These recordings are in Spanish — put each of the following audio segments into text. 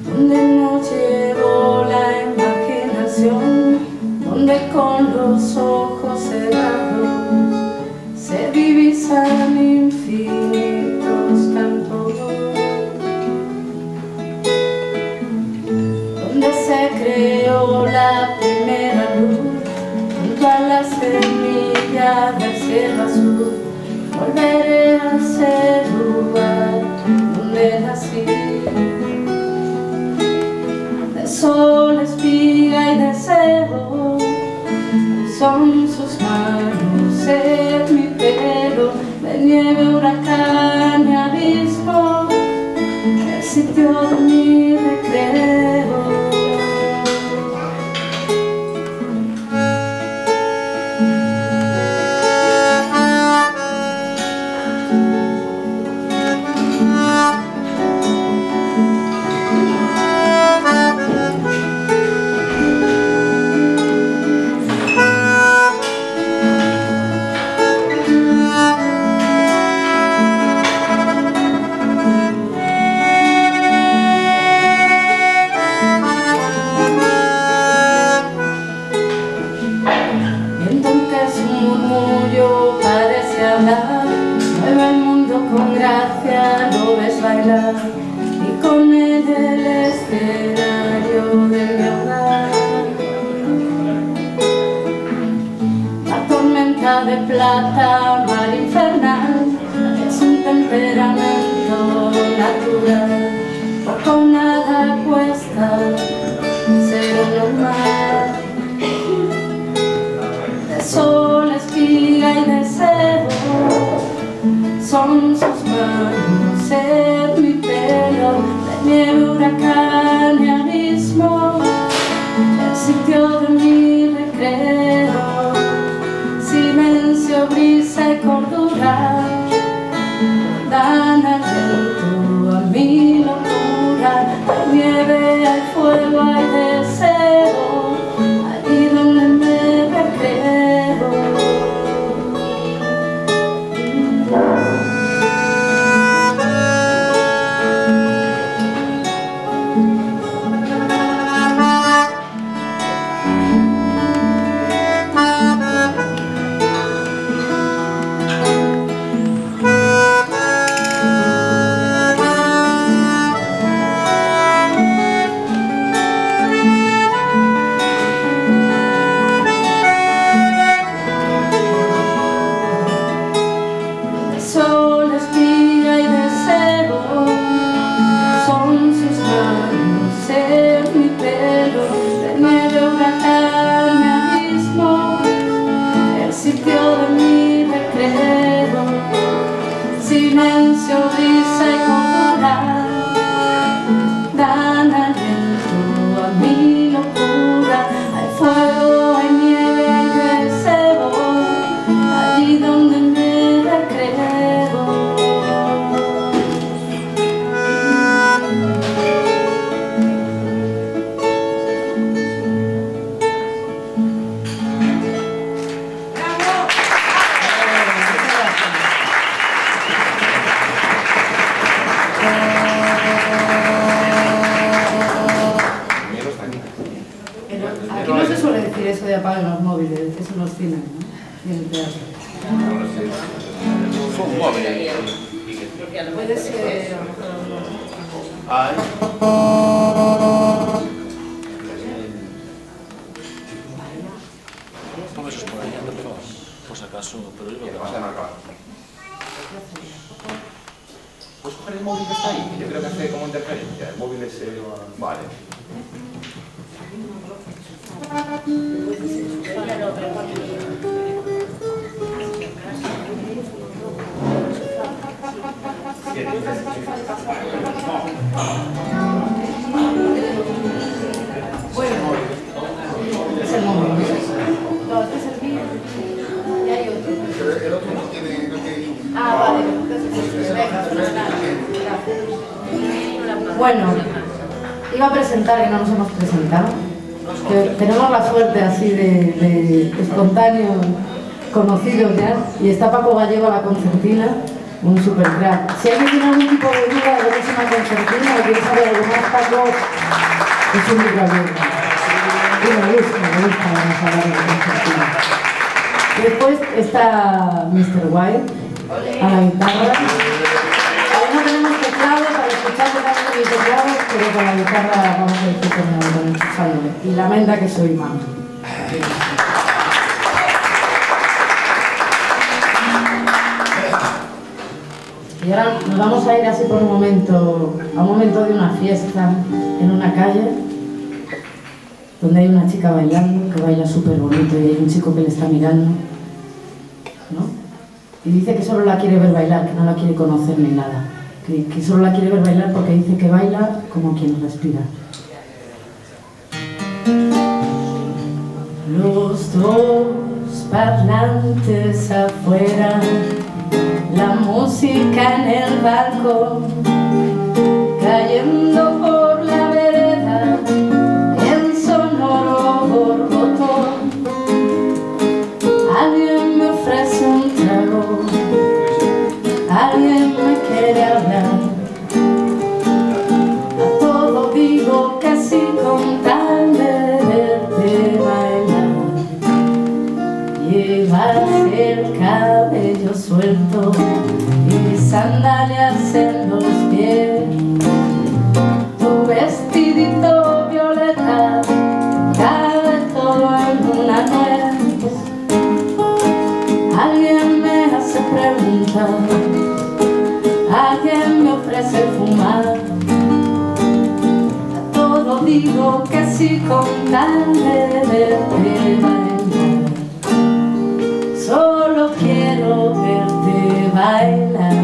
Donde no llevo la imaginación, donde con los ojos cerrados se divisan infinitos campos, donde se creó la primera luz, junto a la semilla del cielo azul. Volveré a ese lugar donde nací. De sol, espiga y deseo son sus manos en mi pelo, de nieve, huracán y abismo, el sitio de mi recreo. Mueve el mundo con gracia, lo ves bailar, y con él el escenario de mi hogar. La tormenta de plata, mar infernal, es un temperamento natural. Poco o nada cuesta ser normal. De sol, espiga y deseo son sus manos en mi pelo, de nieve, huracán y abismo, el sitio de mi recreo. Silencio, brisa y cordura dan aliento a mi locura. Hay nieve, hay fuego, hay deseo, allí donde me recreo. Sol, espiga y deseo son sus manos en mi pelo, de nieve, huracán y abismo, el sitio de mi recreo. Silencio, brisa y cordura dan aliento a mi locura. Hay fuego, hay nieve, hay deseo, allí donde me recreo. Aquí no se suele decir eso de apaguen los móviles, eso en los cines, ¿no? Y en el teatro. Son móviles. Puede ser... Ay. Pongo esos por ahí, por si acaso, pero yo creo que va a marcar. ¿Puedes coger el móvil que está ahí? Yo creo que hace como interferencia. El móvil es... Vale. Bueno, es el móvil. No, este es el mío. Y hay otro. El otro no tiene... Ah, vale. Bueno, iba a presentar, que no nos hemos presentado. que tenemos la suerte así de espontáneos conocidos ya, y está Paco Gallego a la concertina, un super crack. Si alguien tiene algún tipo de duda de lo que es una concertina o quiere saber algo más, Paco es un libro abierto. Y me gusta vamos a hablar de concertina. Y después está Mr. White a la guitarra. Ahí no tenemos teclado para escuchar totalmente el teclado, pero con la guitarra vamos a ir con escuchándole. Y lamenta que soy mamá. Y ahora nos vamos a ir así por un momento, a un momento de una fiesta en una calle, donde hay una chica bailando, que baila súper bonito, y hay un chico que le está mirando, ¿no? Y dice que solo la quiere ver bailar, que no la quiere conocer ni nada, que solo la quiere ver bailar porque dice que baila como quien respira. Los dos parlantes afuera, la música en el balcón, cayendo por la vereda en sonoro borbotón. Alguien me ofrece un trago, alguien me quiere hablar. A todo digo que sí con tal de verte bailar. Llevas el cabello suelto y sandalias en los pies, tu vestidito violeta cabe todo en una nuez. Alguien me hace preguntas, alguien me ofrece fumar. A todo digo que sí con tal de verte bailar. Solo quiero verte bailar.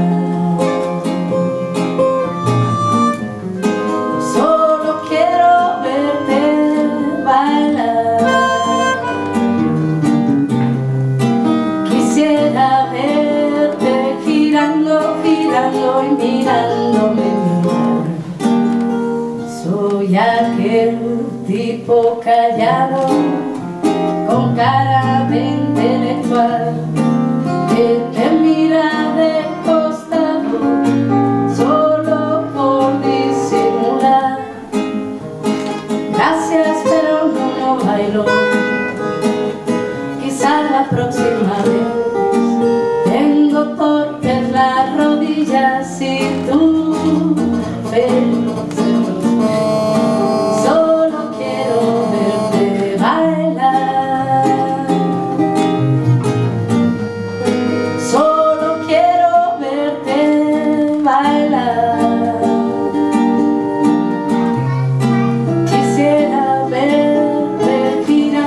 Solo quiero verte bailar. Quisiera verte girando, girando y mirándome mirar. Soy aquel tipo callado con cara de intelectual que te mira de costado solo por disimular. Gracias, pero no bailo. Quizás la próxima vez. Tengo torpes las rodillas y tú feliz. Solo quiero verte bailar. Solo quiero verte bailar. Quisiera verte girar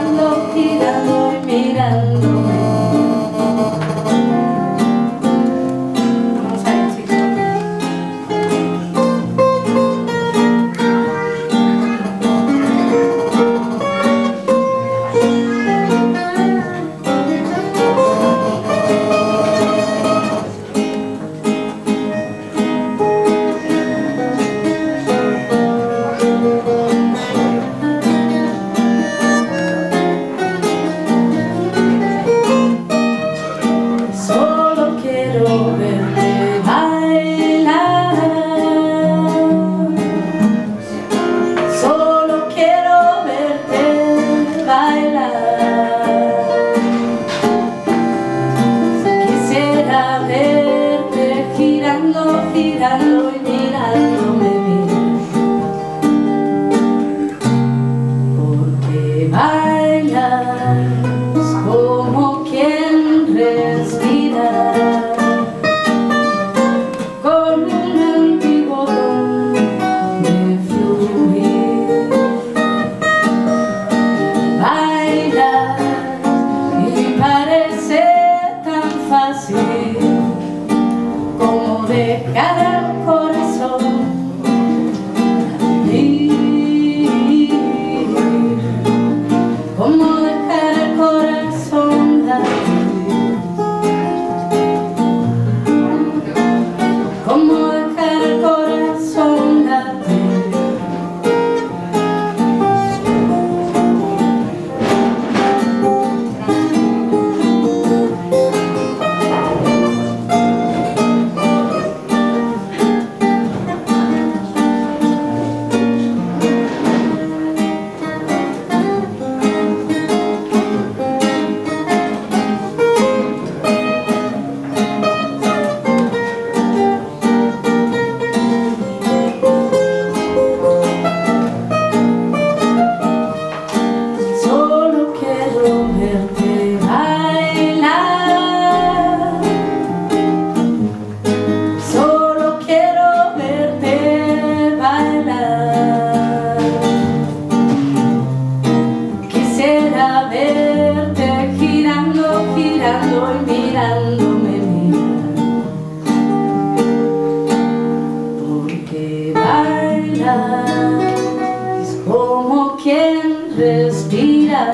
quien respira.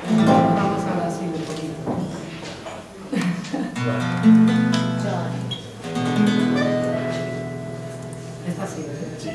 Vamos a hablar así un poquito. Está así, ¿verdad? Sí.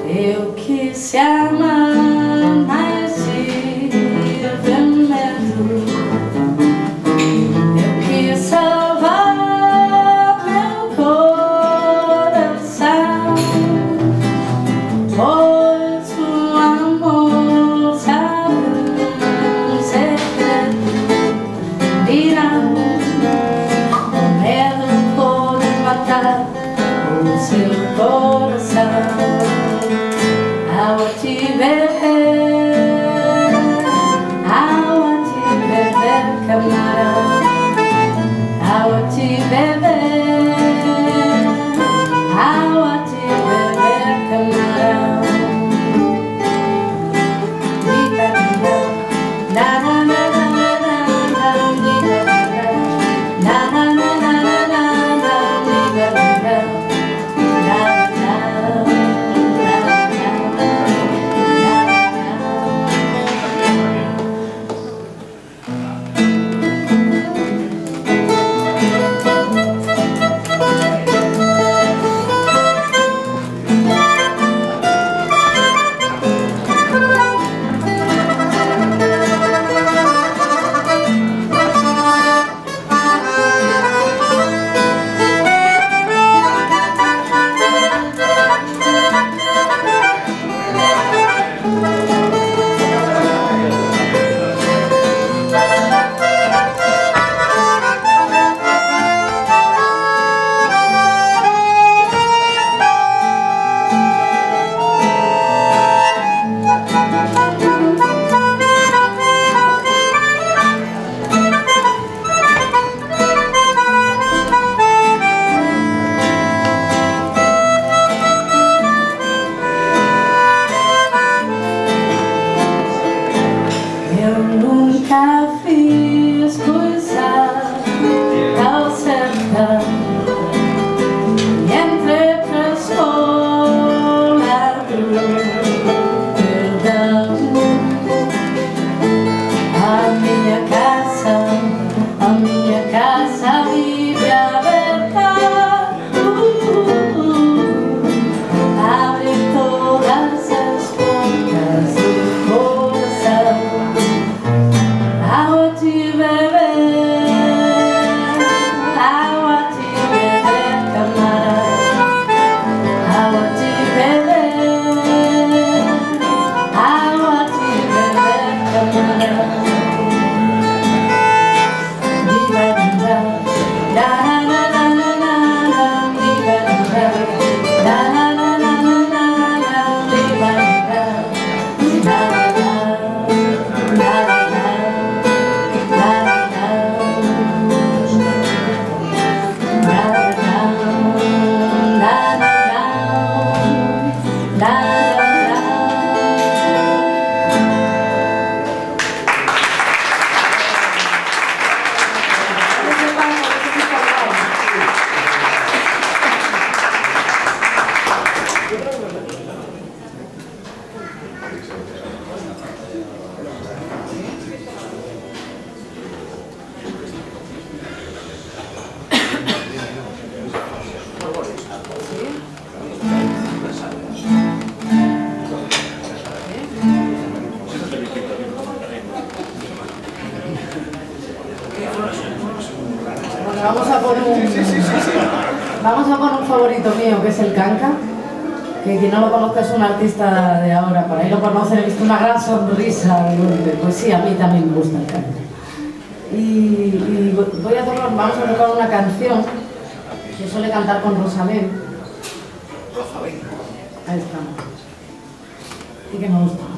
Eu quis amar, mas tive medo. Eu quis salvar meu coração, pois o amor sabe um segredo. Virá, o medo pode matar o seu coração. Ao te ver, camarada, ao te beber, camarada. Na por un favorito mío, que es el Canca, que quien no lo conozca es un artista de ahora. Por ahí lo conocen, he visto una gran sonrisa. Pues sí, a mí también me gusta el Canca. Y vamos a tocar una canción que suele cantar con Rosalén. Rosalén. Ahí estamos. Y que me gusta mucho.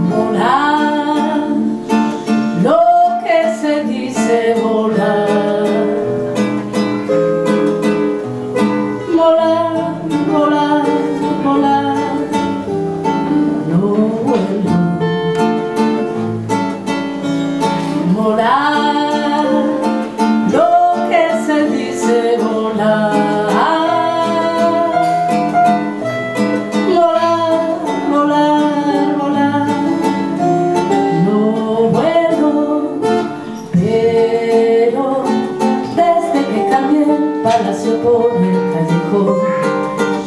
Volar, lo que se dice volar. Volar, volar, volar, no vuelo. Volar, lo que se dice volar. Volar, volar, volar, no vuelo. Pero desde que cambié el palacio por el callejón,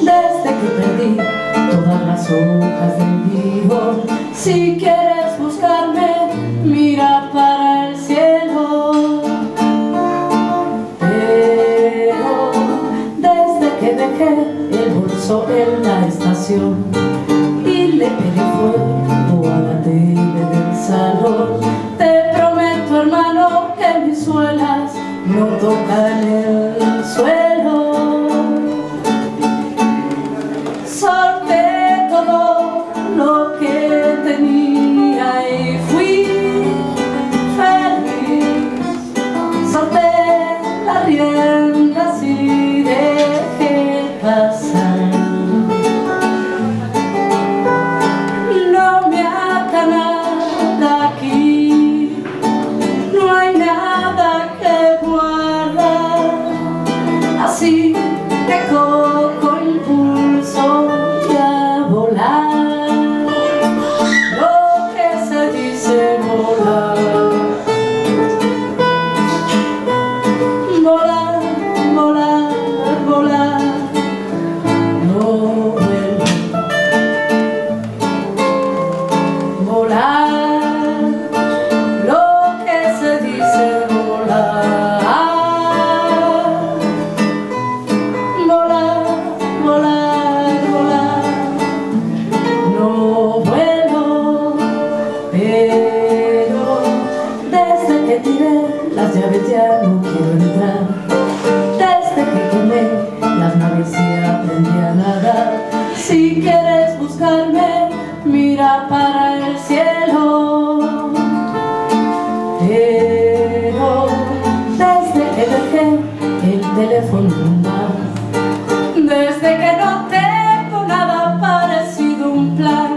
desde que perdí todas las hojas del guión, si quieres buscarme, mira para el cielo. Pero desde que dejé el bolso en la estación y le pedí fuego a la tele del salón, te prometo, hermano, que mis suelas no tocan el suelo. Solté todo lo que tenía y fui feliz. Solté las riendas y dejé pasar. No me ata nada aquí, no hay nada que guardar. Así que cojo impulso y a volar. Lo que se dice volar. Volar, volar, volar, no vuelo. Volar, lo que se dice volar. Volar, volar, volar, no vuelo. Pero desde que tiré las llaves ya no quiero entrar. Desde que quemé las naves y aprendí a nadar. Si quieres buscarme, mira para el cielo. Pero desde que dejé el teléfono en un bar, desde que no tengo nada parecido a un plan,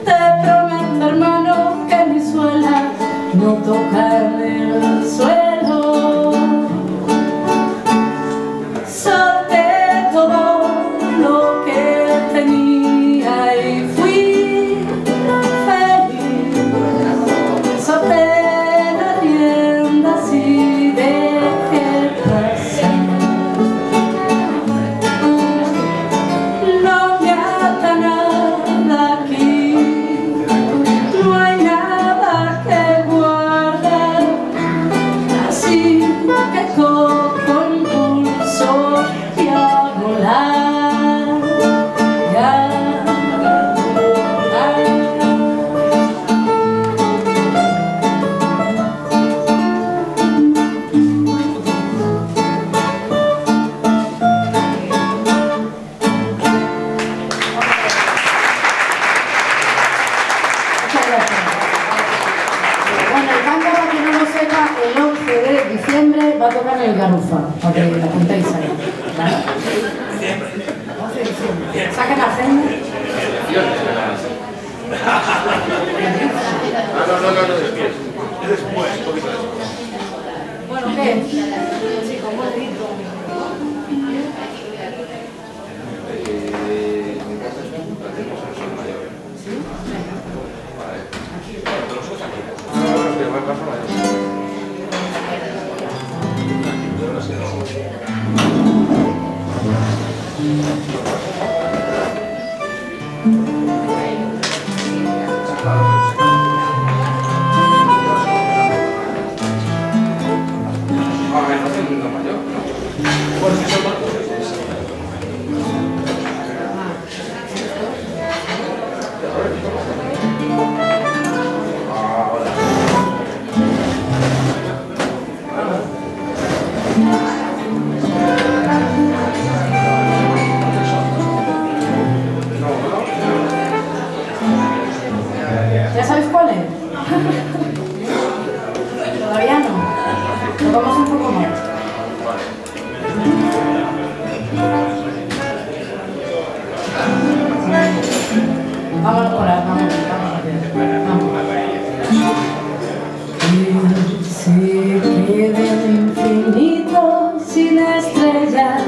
te prometo, hermano, que mis suelas no tocan el suelo. Solté todo lo que tenía y fui feliz. Solté las riendas y dejé pasar. No me ata nada aquí, no hay nada que guardar. Así que cojo impulso y a volar, y a volar. Muchas gracias. Bueno, el Canca, para quien no lo sepa, el 11 de diciembre va a tocar en el Garufa, para que la apuntéis ahí. ¿Vale? 11 de diciembre. Saquen la agenda. Bueno, ¿qué? Chicos, buen ritmo. ¿Ya sabéis cuál es? ¿Todavía no? Tocamos un poco más. Vamos por ahí, vamos. Y se quede el infinito sin estrellas,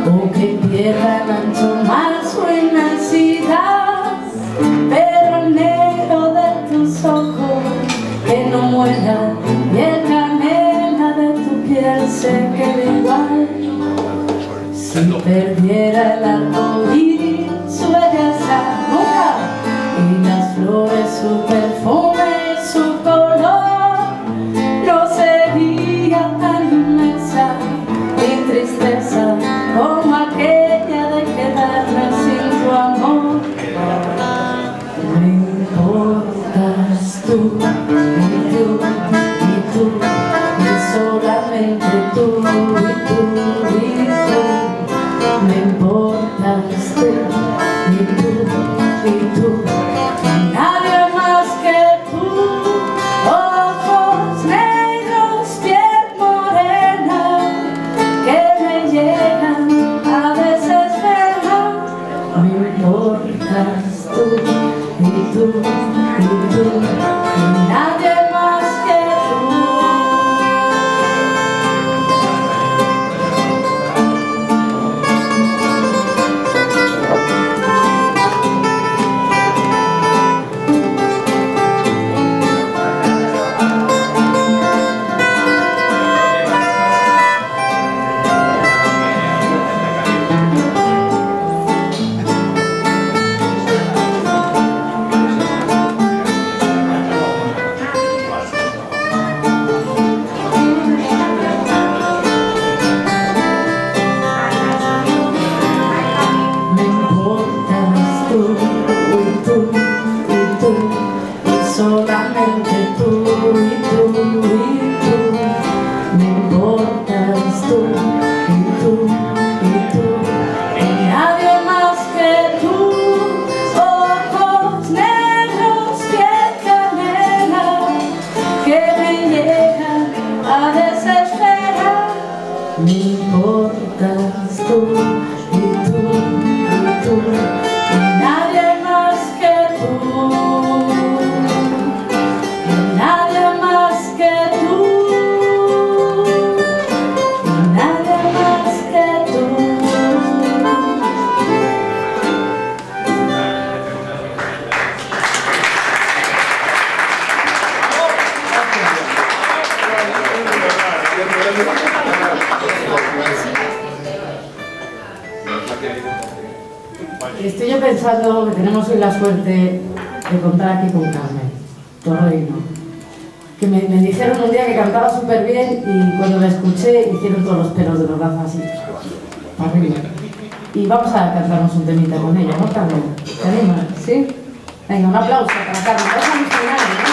o que pierda el ancho mar su inmensidad, pero el negro de tus ojos que no muera y el canela de tu piel se quede igual. Si perdiera el arco iris su belleza nunca, y las flores su perfume y su color, no sería tan inmensa mi tristeza como aquella de quedarme sin tu amor. Me importas tú, y solamente tú, me importas tú, y nadie más que tú. Ojos negros, piel morena, que me llegan a desesperar. Me importas tú, y nadie más que tú. Solamente tú, me importas tú, y nadie más que tú. Ojos negros, piel canela, que me llegan a desesperar. Me importas tú, y nadie más que tú. Estoy yo pensando que tenemos hoy la suerte de contar aquí con Carmen Torreino, que me dijeron un día que cantaba súper bien, y cuando la escuché hicieron todos los pelos de los brazos así arriba. Y vamos a cantarnos un temita con ella, ¿no, Carmen? ¿Te animas? ¿Sí? Venga, un aplauso para Carmen. Es original, ¿no?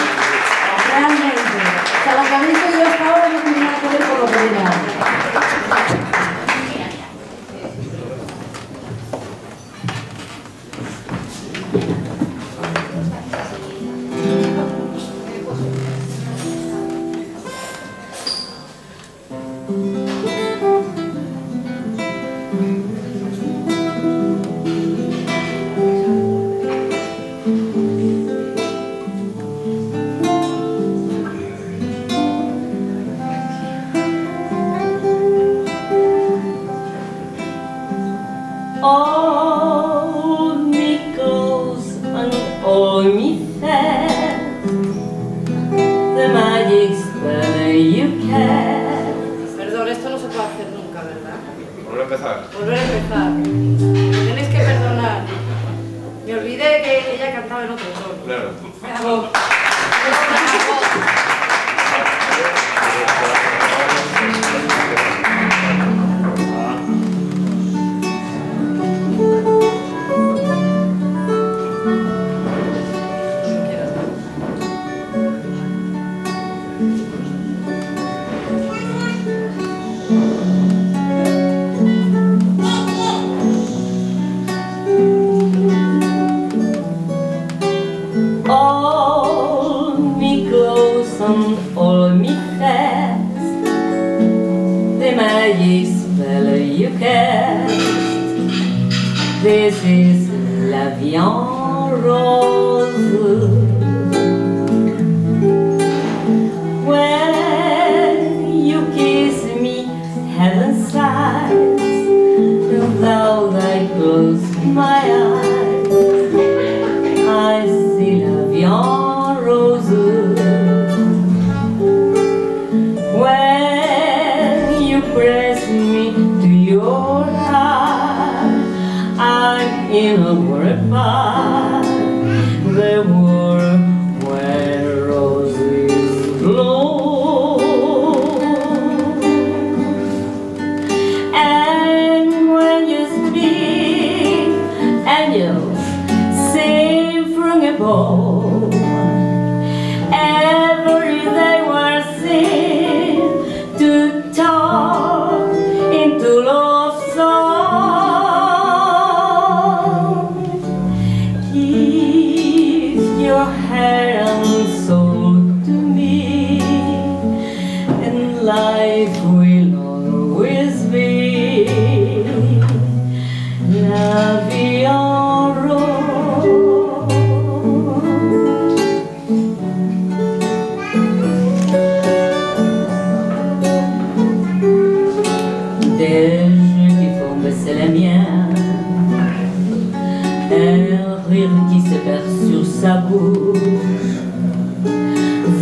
Realmente. O sea, lo que habéis oído hasta ahora no tiene nada que ver con lo que viene ahora. all miracles and all me fair, the magic spell you care. Perdón, esto no se puede hacer nunca, ¿verdad? empezar. Volver a empezar. Me tenéis que perdonar. Me olvidé que ella cantaba en otro tono. Claro. Bravo. All me clothes and all me fast, the magic spell you cast. This is la vie en rose. When you kiss me, heaven sighs, though I close my eyes, I see la vie en rose. When you press me to your heart, I'm in a world apart, the world where roses bloom. And when you speak, angels sing from above. Every day we're seen to talk into love song. Give your heart and soul to me, and life will always be la vie en rose. Des yeux qui font baisser la mienne, un rire qui se perd sur sa bouche.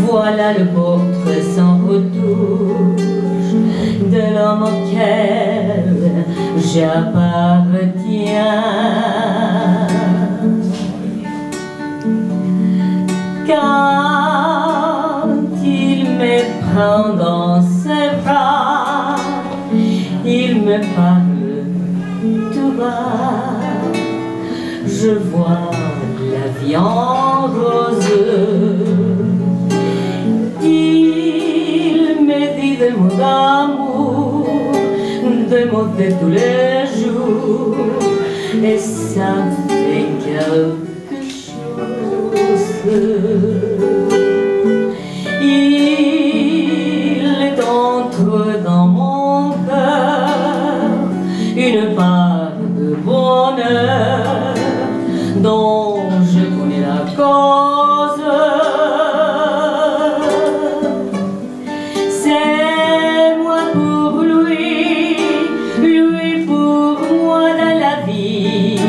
Voilà le portrait sans retouche de l'homme auquel j'appartiens. Quand il me prend dans ses bras, il me parle tout bas. Je vois la vie en rose. Il me dit des mots d'amour, des mots de tous les jours, et ça me fait quelque chose. Il est entré dans mon cœur une part de bonheur dont je connais la cause. C'est moi pour lui, lui pour moi dans la vie.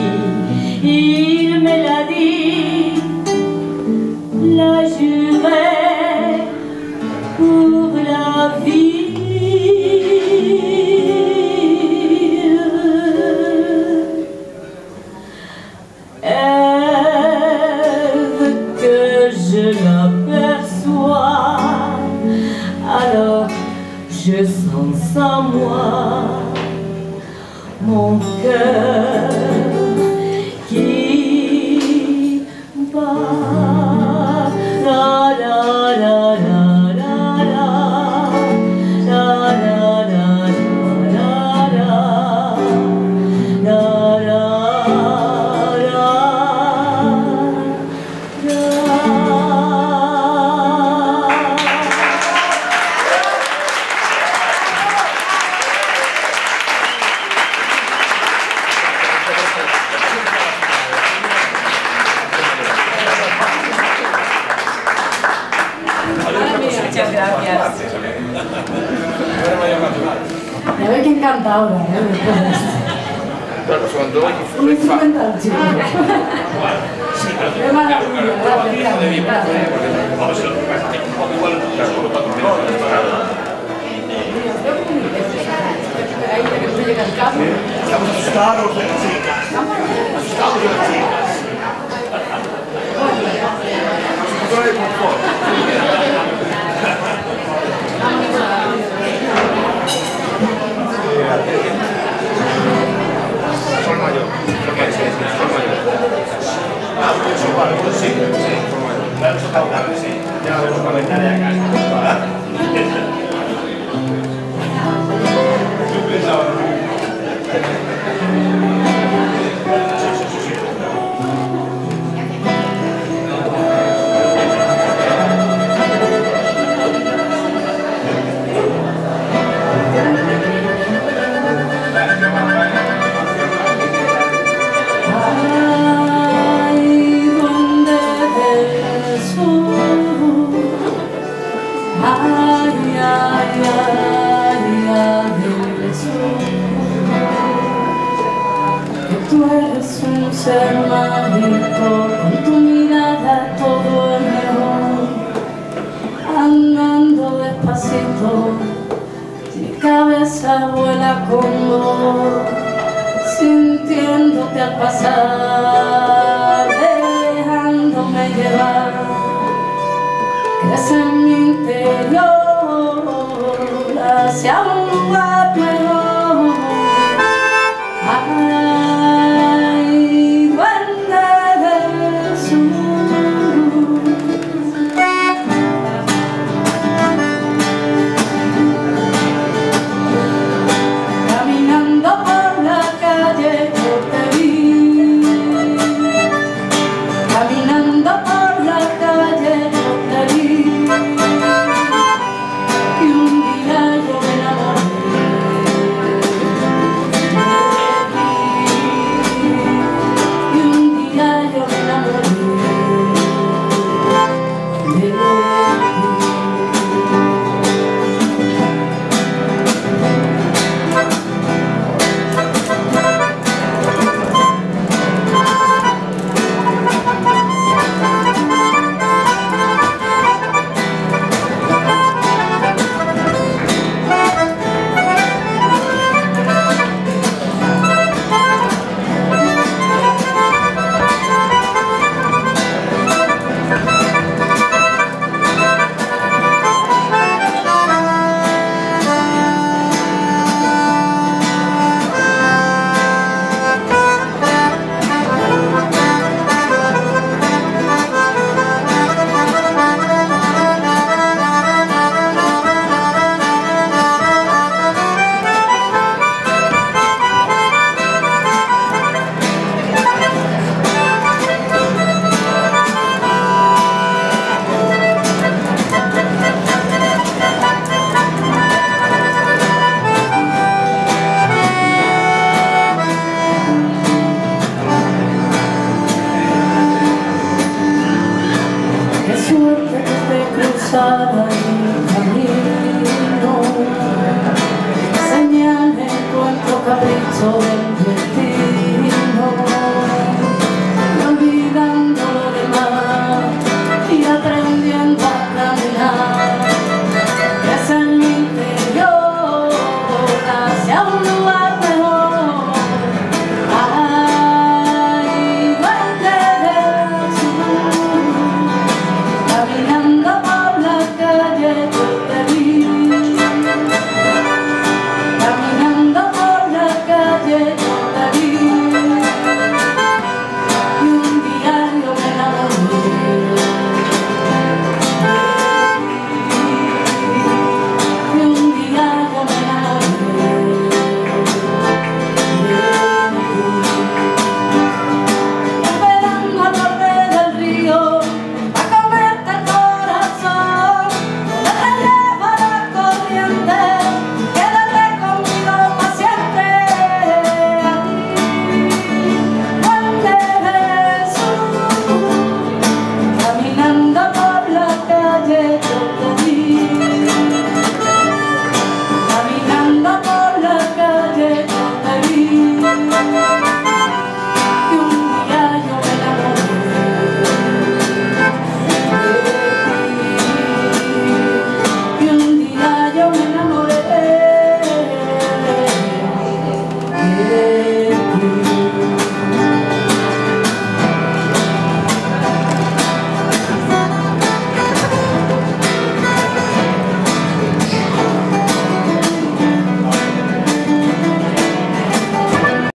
Il me l'a dit, l'a juré pour la vie. Je l'aperçois, alors je sens en moi mon cœur qui bat. La la la la la la la la la la la la. Muchas gracias. A ver quién canta ahora, después de esto. Claro, cuando Un instrumental, chicos. Qué maravilla, gracias. Claro. llega el carro. Estamos asustados de las chicas. Asustados de las chicas. Por favor. Sol mayor. Sol mayor. Ah, sol mayor. Sí, sol mayor. Claro, eso está sí. Ya vemos la ventana de acá. Yo pensaba. Tú eres un ser mágico, con tu mirada todo es mejor. Andando despacito, mi cabeza vuela con vos, sintiéndote al pasar.